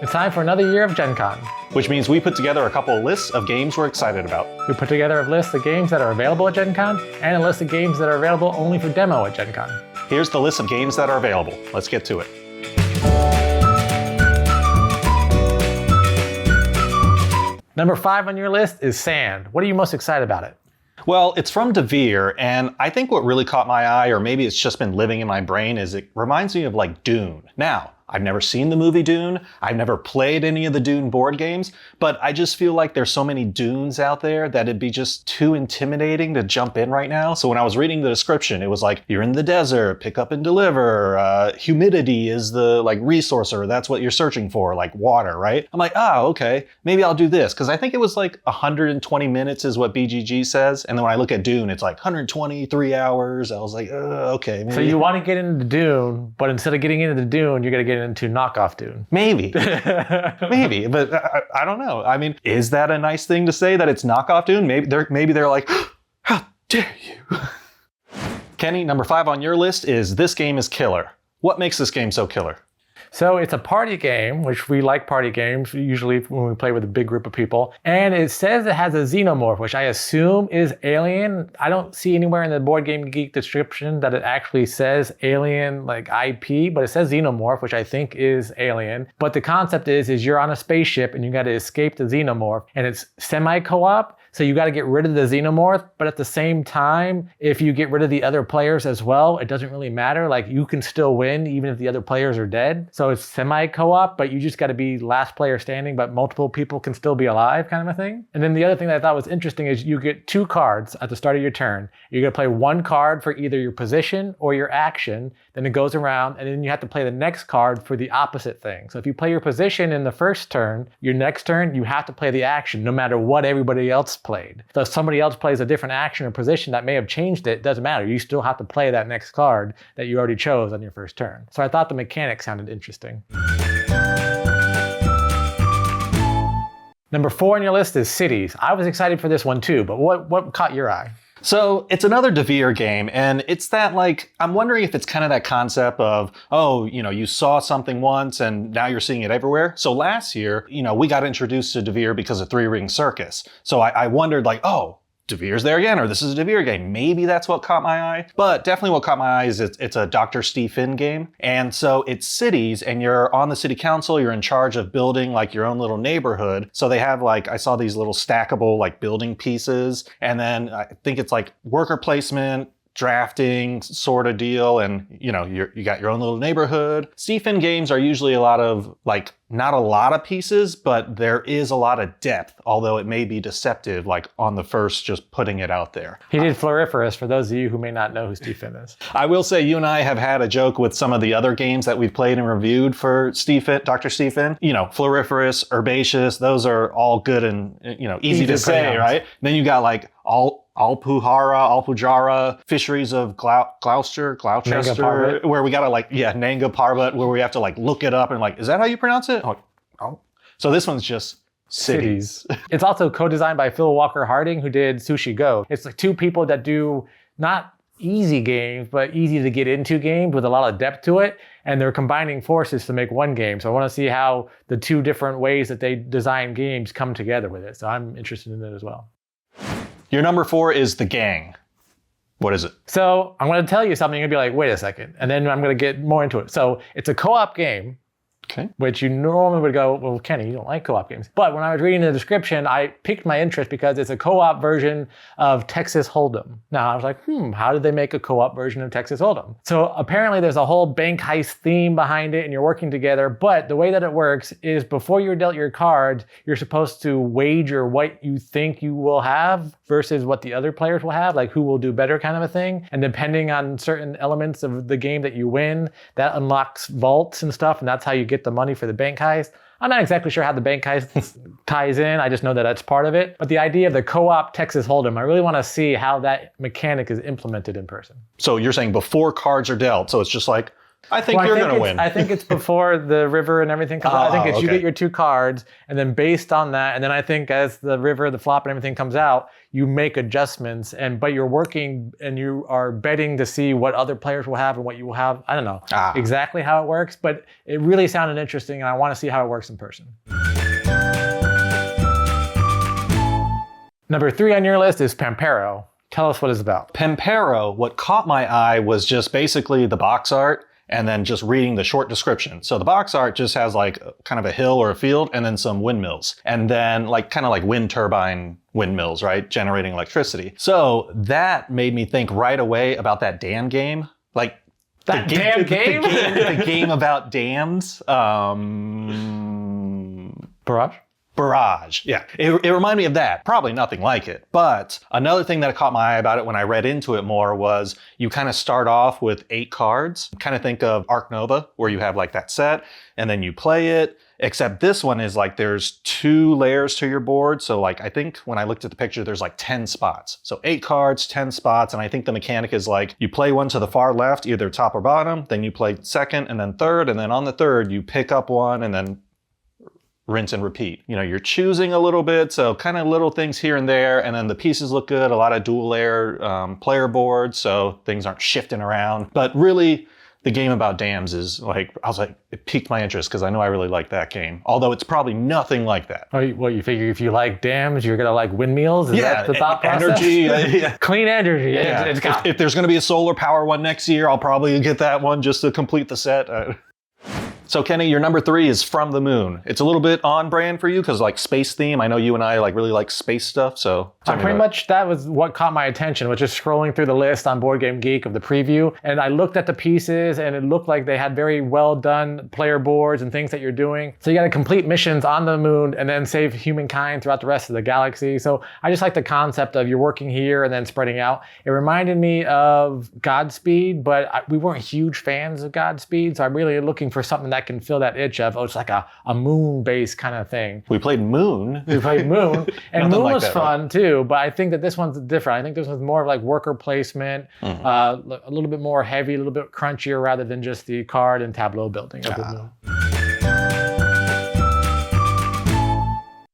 It's time for another year of Gen Con. Which means we put together a couple of lists of games we're excited about. We put together a list of games that are available at Gen Con and a list of games that are available only for demo at Gen Con. Here's the list of games that are available. Let's get to it. Number 5 on your list is Sand. What are you most excited about it? Well, it's from Devere, and I think what really caught my eye, or maybe it's just been living in my brain, is it reminds me of like Dune. Now, I've never seen the movie Dune, I've never played any of the Dune board games, but I just feel like there's so many Dunes out there that it'd be just too intimidating to jump in right now. So when I was reading the description, it was like, you're in the desert, pick up and deliver, humidity is the like resource, or that's what you're searching for, like water, right? I'm like, oh, okay, maybe I'll do this, because I think it was like 120 minutes is what BGG says, and then when I look at Dune, it's like 123 hours. I was like, okay. Maybe. So you want to get into Dune, but instead of getting into Dune, you're going to get into knockoff Dune. Maybe. Maybe, but I don't know. I mean, is that a nice thing to say that it's knockoff Dune? Maybe they're like, how dare you? Kenny, number 5 on your list is This Game is Killer. What makes this game so killer? So it's a party game, which we like party games, usually when we play with a big group of people. And it says it has a xenomorph, which I assume is alien. I don't see anywhere in the Board Game Geek description that it actually says alien like IP, but it says xenomorph, which I think is alien. But the concept is you're on a spaceship and you got to escape the xenomorph, and it's semi-co-op. So you got to get rid of the xenomorph, but at the same time, if you get rid of the other players as well, it doesn't really matter. Like, you can still win even if the other players are dead. So it's semi-co-op, but you just got to be last player standing, but multiple people can still be alive, kind of a thing. And then the other thing that I thought was interesting is you get 2 cards at the start of your turn. You're going to play 1 card for either your position or your action. Then it goes around, and then you have to play the next card for the opposite thing. So if you play your position in the first turn, your next turn, you have to play the action no matter what everybody else played. So if somebody else plays a different action or position that may have changed it, doesn't matter. You still have to play that next card that you already chose on your first turn. So I thought the mechanics sounded interesting. Number 4 on your list is Cities. I was excited for this one too, but what caught your eye? So it's another Devere game, and it's that like, I'm wondering if it's kind of that concept of, oh, you saw something once and now you're seeing it everywhere. So last year, we got introduced to Devere because of Three Ring Circus. So I wondered like, oh, Devere's there again, or this is a Devere game. Maybe that's what caught my eye. But definitely what caught my eye is it's a Dr. Steve Finn game. And so it's cities, and you're on the city council, you're in charge of building like your own little neighborhood. So they have like, I saw these little stackable like building pieces. And then I think it's like worker placement, drafting sort of deal, and you got your own little neighborhood. Steve Finn games are usually a lot of like, not a lot of pieces, but there is a lot of depth, although it may be deceptive, like on the first, just putting it out there. He did Floriferous, for those of you who may not know who Steve Finn is. I will say, you and I have had a joke with some of the other games that we've played and reviewed for Dr. Steve Finn. Floriferous, Herbaceous, those are all good and easy to say, right? Then you got like Alpujara, Fisheries of Gloucester, where we gotta Nanga Parbat, where we have to like look it up and like, is that how you pronounce it? Oh. So this one's just cities. It's also co-designed by Phil Walker Harding, who did Sushi Go. It's like 2 people that do not easy games, but easy to get into games with a lot of depth to it. And they're combining forces to make one game. So I want to see how the 2 different ways that they design games come together with it. So I'm interested in it as well. Your number 4 is The Gang. What is it? So I'm going to tell you something. You're going to be like, wait a second. And then I'm going to get more into it. So it's a co-op game. Okay. Which you normally would go, well, Kenny, you don't like co-op games. But when I was reading the description, I piqued my interest because it's a co-op version of Texas Hold'em. Now I was like, how did they make a co-op version of Texas Hold'em? So apparently there's a whole bank heist theme behind it and you're working together. But the way that it works is before you're dealt your cards, you're supposed to wager what you think you will have versus what the other players will have, like who will do better kind of a thing. And depending on certain elements of the game that you win, that unlocks vaults and stuff. And that's how you get the money for the bank heist. I'm not exactly sure how the bank heist ties in. I just know that that's part of it. But the idea of the co-op Texas Hold'em, I really want to see how that mechanic is implemented in person. So you're saying before cards are dealt, so it's just like I think Well, you're going to win. I think it's before the river and everything comes out. I think it's you okay. get your 2 cards, and then based on that, and then I think as the river, the flop, and everything comes out, you make adjustments. But you're working and you are betting to see what other players will have and what you will have. I don't know exactly how it works, but it really sounded interesting, and I want to see how it works in person. Number 3 on your list is Pampero. Tell us what it's about. Pampero, what caught my eye was just basically the box art and then just reading the short description. So the box art just has like kind of a hill or a field and then some windmills. And then kind of like wind turbine windmills, right? Generating electricity. So that made me think right away about that dam game. Like that damn game? The game about dams. Barrage? Barrage. Yeah. It reminded me of that. Probably nothing like it. But another thing that caught my eye about it when I read into it more was you kind of start off with 8 cards. Kind of think of Arc Nova, where you have like that set and then you play it. Except this one is like there's 2 layers to your board. So like I think when I looked at the picture, there's like 10 spots. So 8 cards, 10 spots. And I think the mechanic is like you play one to the far left, either top or bottom. Then you play second and then third. And then on the third, you pick up one and then rinse and repeat. You know, you're choosing a little bit, so kind of little things here and there, and then the pieces look good, a lot of dual layer player boards, so things aren't shifting around. But really, the game about dams is like, I was like, it piqued my interest because I know I really like that game, although it's probably nothing like that. Oh, well, you figure if you like dams, you're gonna like windmills? Is that the thought process? Energy. Yeah. Clean energy. Yeah. If there's gonna be a solar power one next year, I'll probably get that one just to complete the set. So Kenny, your number 3 is From the Moon. It's a little bit on brand for you because like space theme. I know you and I like really like space stuff. So pretty much that was what caught my attention, was just scrolling through the list on Board Game Geek of the preview. And I looked at the pieces and it looked like they had very well done player boards and things that you're doing. So you got to complete missions on the moon and then save humankind throughout the rest of the galaxy. So I just like the concept of you're working here and then spreading out. It reminded me of Godspeed, but we weren't huge fans of Godspeed. So I'm really looking for something that can fill that itch of, it's like a moon-based kind of thing. We played Moon. And Moon like was that, fun right? too, but I think that this one's different. I think this one's more of like worker placement, a little bit more heavy, a little bit crunchier rather than just the card and tableau building of the Moon.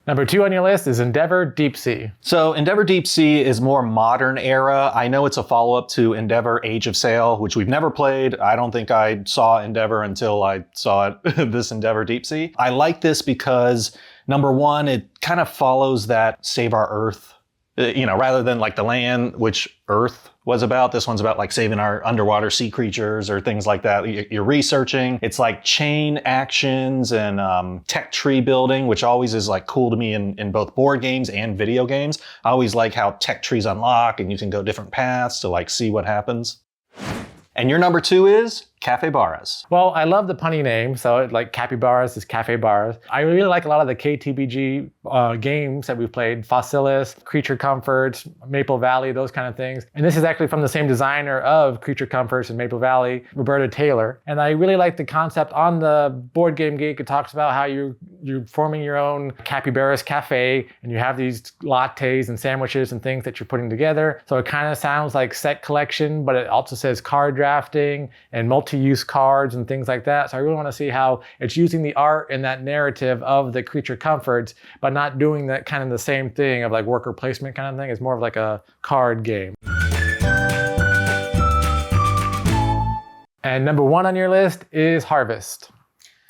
Number 2 on your list is Endeavor Deep Sea. So Endeavor Deep Sea is more modern era. I know it's a follow-up to Endeavor Age of Sail, which we've never played. I don't think I saw Endeavor until I saw it, this Endeavor Deep Sea. I like this because, number 1, it kind of follows that Save Our Earth, rather than like the land, which Earth was about. This one's about like saving our underwater sea creatures or things like that. You're researching. It's like chain actions and tech tree building, which always is like cool to me in both board games and video games. I always like how tech trees unlock and you can go different paths to like see what happens. And your number 2 is Caf Baras. Well, I love the punny name, so like Caf Baras is Caf Baras. I really like a lot of the KTBG games that we've played, Fossilis, Creature Comforts, Maple Valley, those kind of things. And this is actually from the same designer of Creature Comforts and Maple Valley, Roberta Taylor. And I really like the concept on the Board Game Geek. It talks about how you're forming your own Caf Baras cafe, and you have these lattes and sandwiches and things that you're putting together. So it kind of sounds like set collection, but it also says card drafting and multi-use cards and things like that. So I really want to see how it's using the art and that narrative of the Creature Comforts, but not doing that kind of the same thing of like worker placement kind of thing. It's more of like a card game. And number 1 on your list is Harvest.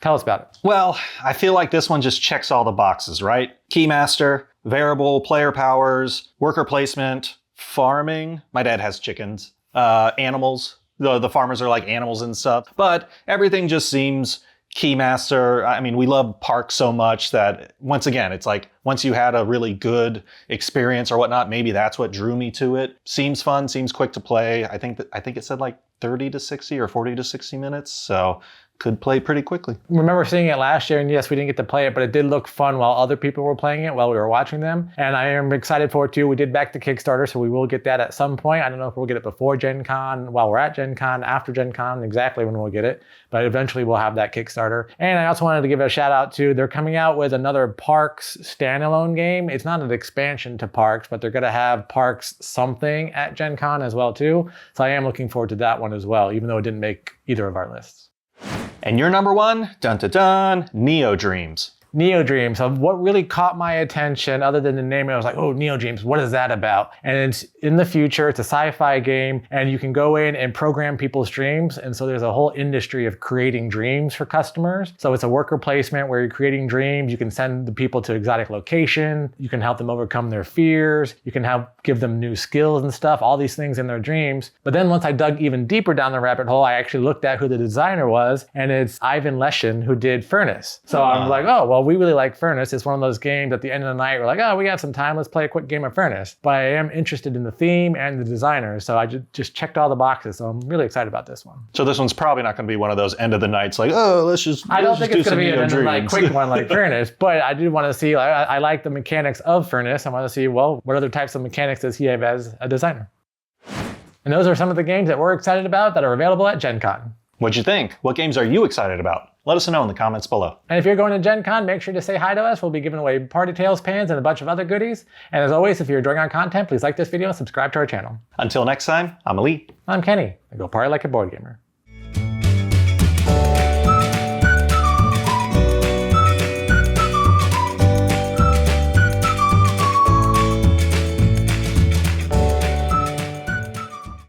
Tell us about it. Well, I feel like this one just checks all the boxes, right? Keymaster, variable player powers, worker placement, farming. My dad has chickens. Animals. The farmers are like animals and stuff. But everything just seems Keymaster. I mean, we love Park so much that, once again, it's like once you had a really good experience or whatnot, maybe that's what drew me to it. Seems fun, seems quick to play. I think it said like 30 to 60 or 40 to 60 minutes. So could play pretty quickly. I remember seeing it last year, and yes, we didn't get to play it, but it did look fun while other people were playing it, while we were watching them. And I am excited for it too. We did back the Kickstarter, so we will get that at some point. I don't know if we'll get it before Gen Con, while we're at Gen Con, after Gen Con, exactly when we'll get it. But eventually we'll have that Kickstarter. And I also wanted to give a shout out to, they're coming out with another Parks standalone game. It's not an expansion to Parks, but they're gonna have Parks something at Gen Con as well too. So I am looking forward to that one as well, even though it didn't make either of our lists. And your number one, dun dun dun, Neo Dreams. Neo Dreams. So what really caught my attention, other than the name, I was like, oh, Neo Dreams, what is that about? And it's in the future, it's a sci-fi game, and you can go in and program people's dreams. And so there's a whole industry of creating dreams for customers. So it's a worker placement where you're creating dreams. You can send the people to exotic location. You can help them overcome their fears. You can help give them new skills and stuff, all these things in their dreams. But then once I dug even deeper down the rabbit hole, I actually looked at who the designer was, and it's Ivan Leshin, who did Furnace. So I'm like, oh, well, we really like Furnace. It's one of those games at the end of the night, we're like, oh, we got some time, let's play a quick game of Furnace. But I am interested in the theme and the designer, so I just checked all the boxes. So I'm really excited about this one. So this one's probably not going to be one of those end of the nights like, oh, I don't think it's going to be an end of the night quick one like Furnace, but I do want to see, I like the mechanics of Furnace. I want to see, well, what other types of mechanics does he have as a designer? And those are some of the games that we're excited about that are available at Gen Con. What'd you think? What games are you excited about? Let us know in the comments below. And if you're going to Gen Con, make sure to say hi to us. We'll be giving away Party Tales pans and a bunch of other goodies. And as always, if you're enjoying our content, please like this video and subscribe to our channel. Until next time, I'm Elite. I'm Kenny, and go party like a board gamer.